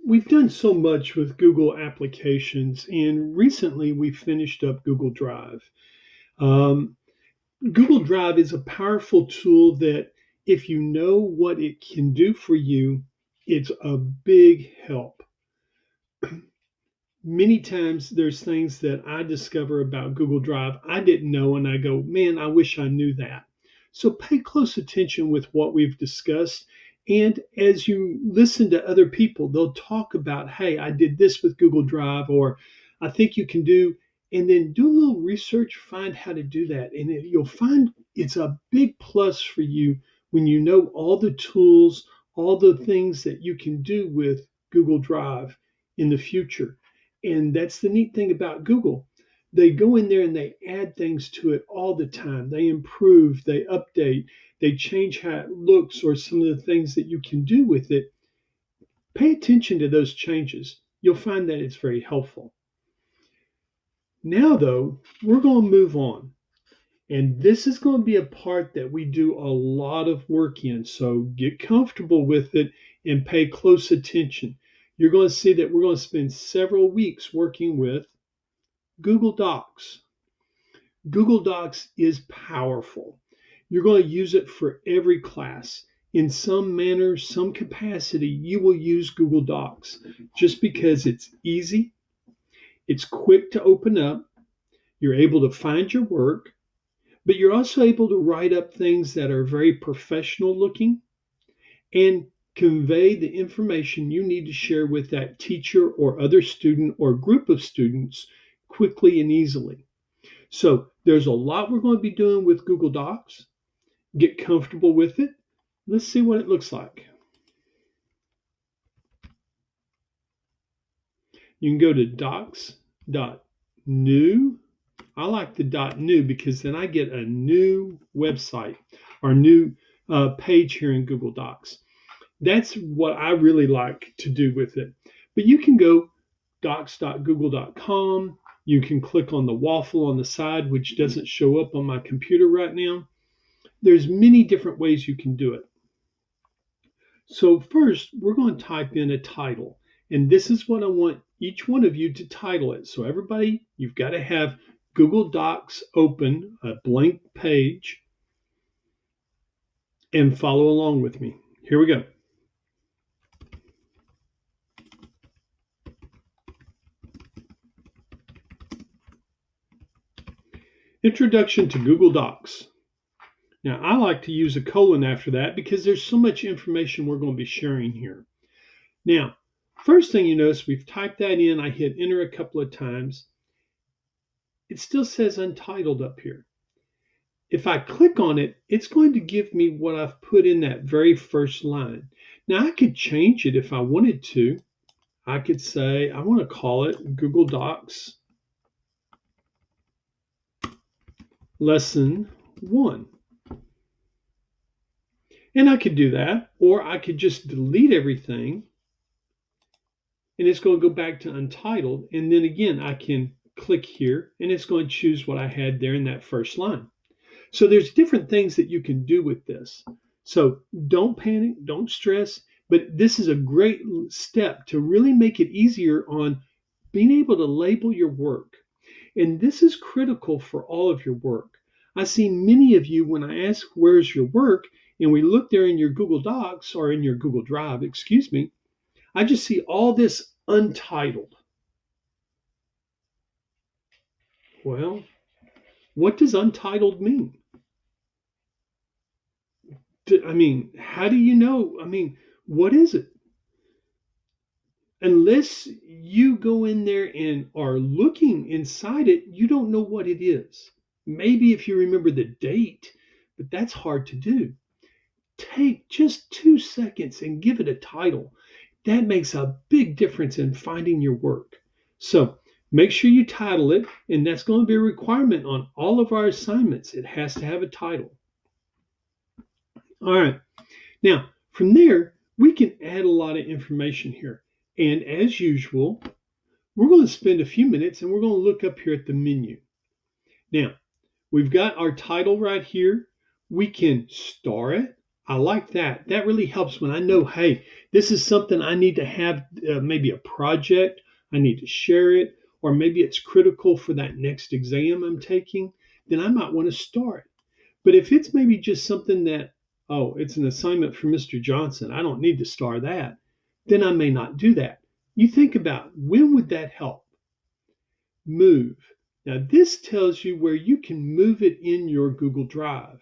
we've done so much with Google applications, and recently we finished up Google Drive. Um, Google Drive is a powerful tool that, if you know what it can do for you, it's a big help. Many times there's things that I discover about Google Drive I didn't know, and I go, man, I wish I knew that. So pay close attention with what we've discussed. And as you listen to other people, they'll talk about, hey, I did this with Google Drive, or I think you can do, and then do a little research, find how to do that. And you'll find it's a big plus for you when you know all the tools, all the things that you can do with Google Drive in the future. And that's the neat thing about Google. They go in there and they add things to it all the time. They improve, they update, they change how it looks or some of the things that you can do with it. Pay attention to those changes. You'll find that it's very helpful. Now, though, we're going to move on. And this is going to be a part that we do a lot of work in. So get comfortable with it and pay close attention. You're going to see that we're going to spend several weeks working with Google Docs. Google Docs is powerful. You're going to use it for every class. In some manner, some capacity, you will use Google Docs just because it's easy, it's quick to open up, you're able to find your work, but you're also able to write up things that are very professional looking and convey the information you need to share with that teacher or other student or group of students quickly and easily. So there's a lot we're going to be doing with Google Docs. Get comfortable with it. Let's see what it looks like. You can go to docs.new. I like the .new because then I get a new website or new page here in Google Docs. That's what I really like to do with it. But you can go docs.google.com. You can click on the waffle on the side, which doesn't show up on my computer right now. There's many different ways you can do it. So first, we're going to type in a title. And this is what I want each one of you to title it. So everybody, you've got to have Google Docs open, a blank page, and follow along with me. Here we go. Introduction to Google Docs. Now, I like to use a colon after that because there's so much information we're going to be sharing here. Now, first thing you notice, we've typed that in. I hit enter a couple of times. It still says Untitled up here. If I click on it, it's going to give me what I've put in that very first line. Now, I could change it if I wanted to. I could say, I want to call it Google Docs Lesson 1. And I could do that, or I could just delete everything, and it's going to go back to Untitled. And then again, I can click here, and it's going to choose what I had there in that first line. So there's different things that you can do with this. So don't panic, don't stress, but this is a great step to really make it easier on being able to label your work. And this is critical for all of your work. I see many of you, when I ask, where's your work? And we look there in your Google Docs or in your Google Drive, excuse me, I just see all this untitled. Well, what does untitled mean? I mean, how do you know? I mean, what is it? Unless you go in there and are looking inside it, you don't know what it is. Maybe if you remember the date, but that's hard to do. Take just 2 seconds and give it a title. That makes a big difference in finding your work. So make sure you title it, and that's going to be a requirement on all of our assignments. It has to have a title. All right. Now, from there, we can add a lot of information here. And as usual, we're going to spend a few minutes and we're going to look up here at the menu. Now, we've got our title right here. We can star it, I like that. That really helps when I know, hey, this is something I need to have, maybe a project, I need to share it, or maybe it's critical for that next exam I'm taking, then I might want to start. But if it's maybe just something that, oh, it's an assignment for Mr. Johnson, I don't need to star that, then I may not do that. You think about when would that help? Move. Now, this tells you where you can move it in your Google Drive.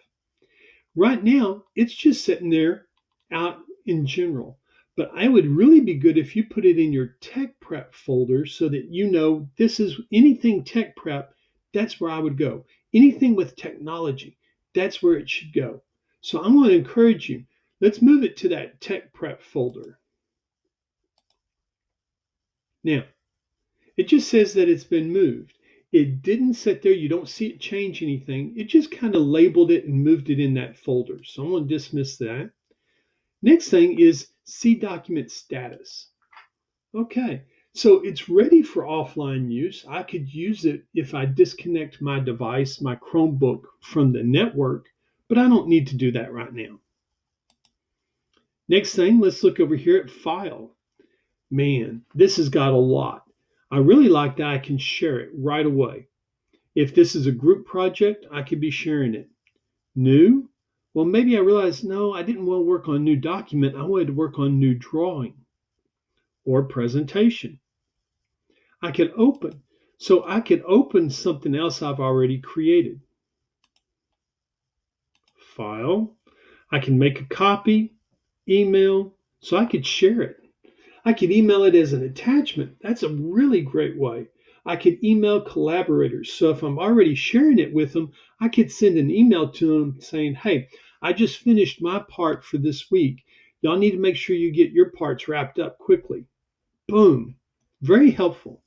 Right now, it's just sitting there out in general. But I would really be good if you put it in your tech prep folder so that you know this is anything tech prep, that's where I would go. Anything with technology, that's where it should go. So I'm going to encourage you, let's move it to that tech prep folder. Now, it just says that it's been moved. It didn't sit there. You don't see it change anything. It just kind of labeled it and moved it in that folder. So I'm going to dismiss that. Next thing is see document status. Okay, so it's ready for offline use. I could use it if I disconnect my device, my Chromebook, from the network, but I don't need to do that right now. Next thing, let's look over here at file. Man, this has got a lot. I really like that I can share it right away. If this is a group project, I could be sharing it. New? Well, maybe I realized, no, I didn't want to work on new document. I wanted to work on new drawing or presentation. I could open. So I could open something else I've already created. File. I can make a copy, email, so I could share it. I could email it as an attachment. That's a really great way. I could email collaborators. So if I'm already sharing it with them, I could send an email to them saying, hey, I just finished my part for this week. Y'all need to make sure you get your parts wrapped up quickly. Boom. Very helpful.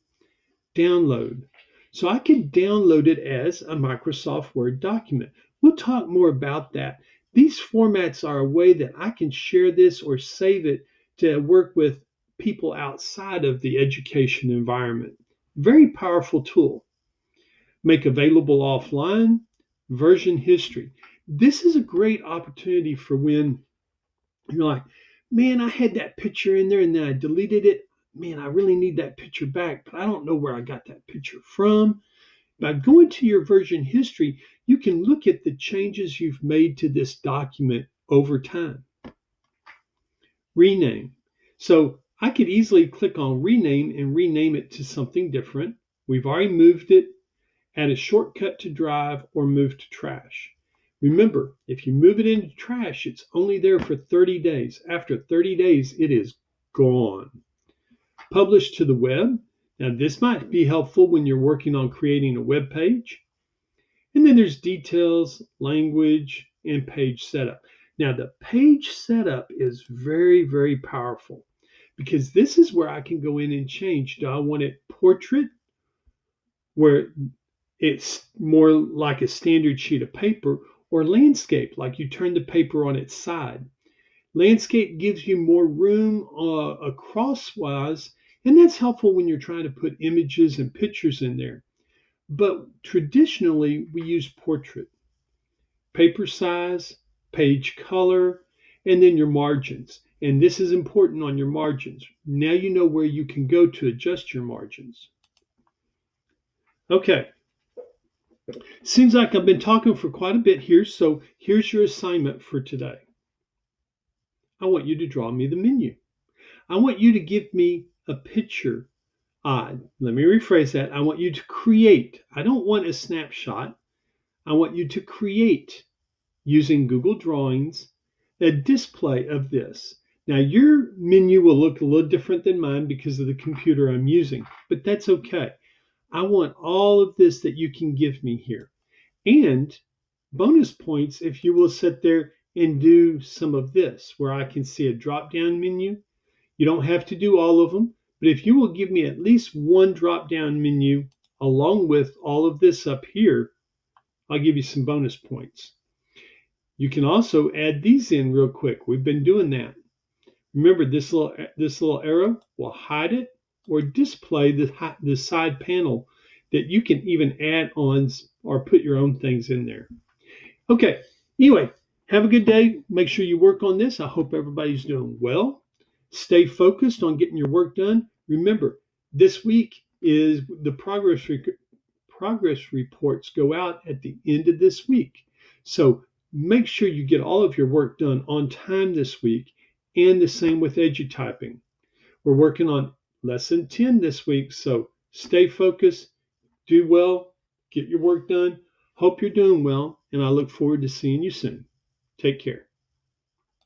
Download. So I could download it as a Microsoft Word document. We'll talk more about that. These formats are a way that I can share this or save it to work with people outside of the education environment. Very powerful tool. Make available offline, version history. This is a great opportunity for when you're like, man, I had that picture in there and then I deleted it. Man, I really need that picture back, but I don't know where I got that picture from. By going to your version history, you can look at the changes you've made to this document over time. Rename. So I could easily click on rename and rename it to something different. We've already moved it. Add a shortcut to drive or move to trash. Remember, if you move it into trash, it's only there for 30 days. After 30 days, it is gone. Publish to the web. Now, this might be helpful when you're working on creating a web page. And then there's details, language, and page setup. Now, the page setup is very, very powerful because this is where I can go in and change. Do I want it portrait, where it's more like a standard sheet of paper, or landscape, like you turn the paper on its side? Landscape gives you more room crosswise, and that's helpful when you're trying to put images and pictures in there. But traditionally, we use portrait. Paper size, page color, and then your margins. And this is important on your margins. Now you know where you can go to adjust your margins. Okay. Seems like I've been talking for quite a bit here, so here's your assignment for today. I want you to draw me the menu. I want you to give me a picture. Let me rephrase that. I want you to create. I don't want a snapshot. I want you to create, using Google Drawings, a display of this. Now, your menu will look a little different than mine because of the computer I'm using, but that's okay. I want all of this that you can give me here. And bonus points if you will sit there and do some of this, where I can see a drop-down menu. You don't have to do all of them, but if you will give me at least one drop-down menu along with all of this up here, I'll give you some bonus points. You can also add these in real quick. We've been doing that. Remember, this little arrow will hide it or display the side panel that you can even add ons or put your own things in there. Okay, anyway, Have a good day. Make sure you work on this. I hope everybody's doing well. Stay focused on getting your work done. Remember, this week is the progress reports go out at the end of this week. So make sure you get all of your work done on time this week, and the same with EduTyping. We're working on lesson 10 this week, so stay focused, do well, get your work done. Hope you're doing well, and I look forward to seeing you soon. Take care.